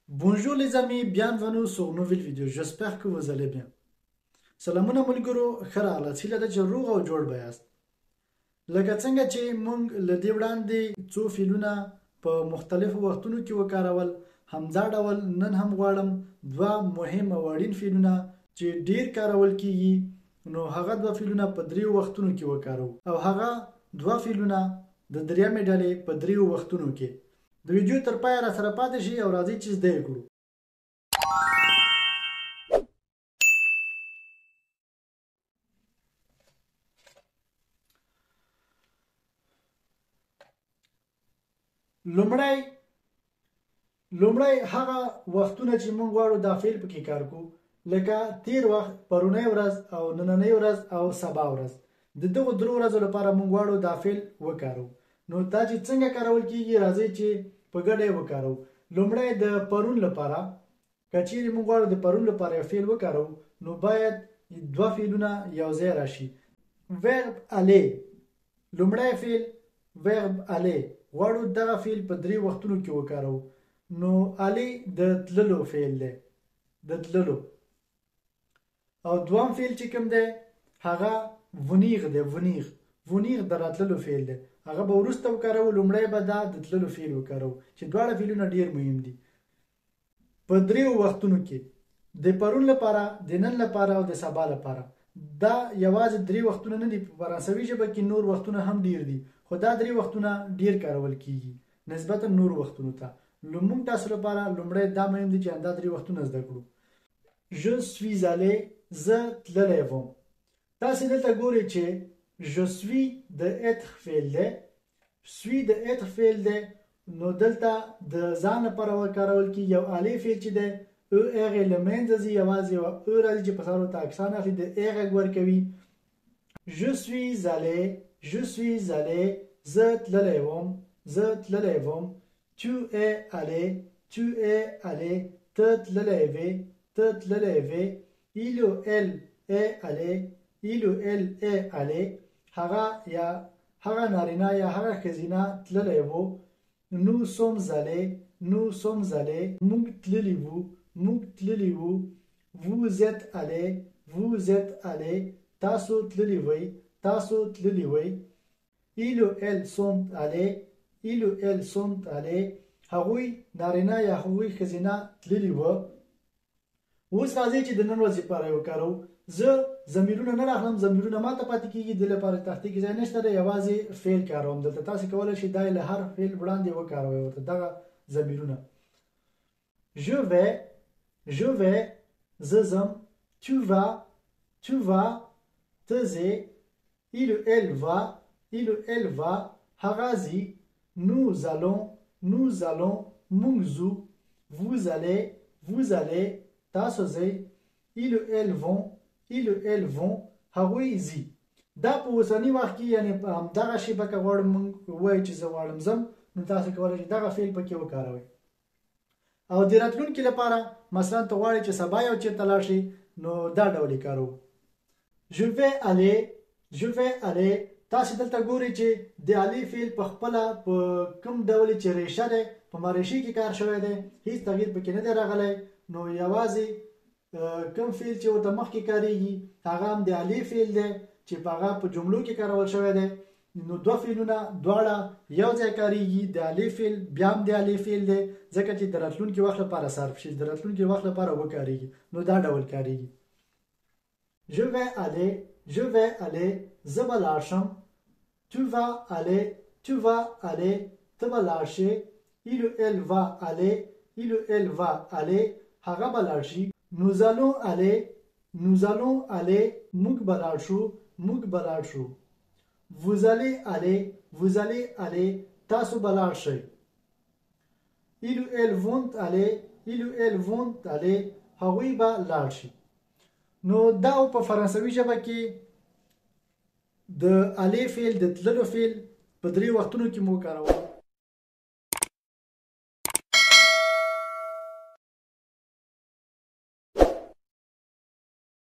Bonjour les amis, bienvenue sur une nouvelle vidéo. J'espère que vous allez bien. سلامونه ملګرو ښه راغلاست. هیله ده چې روغ او جوړ به یاست. لکه څنګه چې موږ له دې وړاندې څو فعلونه په مختلفو وختونو کې وکارول، همدا ډول نن هم غواړم دوه مهم او اړین فعلونه چې ډیر کارول کیږي نو هغه دوه فعلونه په دریو وختونو کې وکارو او هغه دوه فعلونه د دریمې ډلې په دریو وختونو کې. د ویډیو تر پایه را سره پاتې شئ او راځئ چې زده یې کړو. لومړی هغه وختونه چې موږ غواړو دا فعل پکې کار کوو، لکه تیر وخت، پرونی ورځ او نننۍ ورځ او سبا ورځ. د دغو درو ورځو لپاره موږ غواړو دا فعل وکارو. نو دا چې څنګه کارول کیږي راځئ چې په ګډه یې وکارو. لومړی د پرون لپاره که چیرې موږ غواړو د پرون لپاره یو فعل وکارو نو باید دوه فعلونه یو ځای راشي. ورب الی، لومړی فعل ورب الی غواړو دغه فعل په درې وختونو کې وکارو. نو الی د تللو فعل دی، د تللو. او دوام فعل چې کوم دی هغه ونیغ دی، ونیغ د راتللو فعل دی. هغه به وروسته وکارو، لومړی به دا د تللو فعل وکارو چې دواړه فعلونه ډیر مهم دي. په دریو وختونو کې د پرون لپاره، د نن لپاره او د سبا لپاره. دا یوازې درې وختونه نه دي، په فرانسوي ژبه کې نور وختونه هم ډیر دي، خو دا درې وختونه ډیر کارول کیږي نسبتا نور وختونو ته. موږ تاسو لپاره لومړی دا مهم دي چې همدا درې وختونه زده کړو. je suis allé، زه تللی وم. تاسې دلته ګورئ چې je suis د être فعل دی، suis د être فعل دی. نو دلته د ځان لپاره وکارول کیږي. یو الی فعل چې دی او هغې له منځه ځي، یوازې یوه او راځي چې په سرو ته اکسان اخلي، د ای غږ ورکوي. je suis allé، je suis allé، زه تللی وم، زه تللی وم. tu es allé، tu es allé، ته تللی وې، ته تللی وې. il ou elle est allé، il ou elle est allé، هغه نارینه یا هغه ښځینه تللی وو. nous sommes allés، nous sommes allés، موږ تللي وو، موږ تللي وو. vous êtes allés، vous êtes allés، تاسو تللي وئ، تاسو تللي وئ. ils ou elles sont allés، ils ou elles sont allés، هغوی نارینه یا هغوی ښځینه تللي وو. اوس راځئ چې د نن ورځې لپاره یې وکارو. زه ضمیرونه نه راخلم، ضمیرونه ماته پاتې کیږي، د لپاره تختې کې ځای نشته دی، یوازې فعل کاروم. دلته تاسې کولی شئ دا یې له هر فعل وړاندې وکاروئ ورته دغه ضمیرونه. je vais، زه ځم. tu vas، ته ځې. il ou elle va، il ou elle va، هغه ځي. nous allons، موږ ځو. vous allez، تاسو ځئ. il ou elles vont، هغوی ځي. دا په اوسني وخت کې یعنې په همدغه شیبه که غواړم موږ ووایو چې زه غواړم ځم، نو تاسو کولی شئ دغه فعل پکې وکاروئ. او د راتلونکي لپاره مثلا ته غواړئ چې سبا یو چېرته لاړ شئ نو دا ډول یې کاروو. je vais aller، تاسې دلته ګورئ چې د الی فعل په خپله په کوم ډول چې ریشه دی په مریشي کې کار شوی دی، هیڅ تغییر پکې نه دی راغلی. نو یوازې کوم فعل چې ورته مخکې کاریږي هغه هم د الی فعل دی چې په هغه په جملو کې کارول شوی دی. نو دوه فعلونه دواړه یو ځای کاریږي. د الی فعل بیا هم د الی فعل دی ځکه چې د راتلونکي وخت لپاره صرف شي، د راتلونکي وخت لپاره وکاریږي، نو دا ډول کاریږي. je vais aller، زه به لاړ شم. tu vas aller، ته به لاړ شې. il ou elle va aller، il ou elle va aller، هغه به لاړ شي. nous allons aller، موږ به لاړ شو، موږ به لاړ شو. vous allez aller، تاسو به لاړ شئ. ils ou elles vont aller، هغوی به لاړ شي. نو دا په فرانسوي ژبه کې د الی فعل د تللو فعل په درې وختونو کې مو کاروو.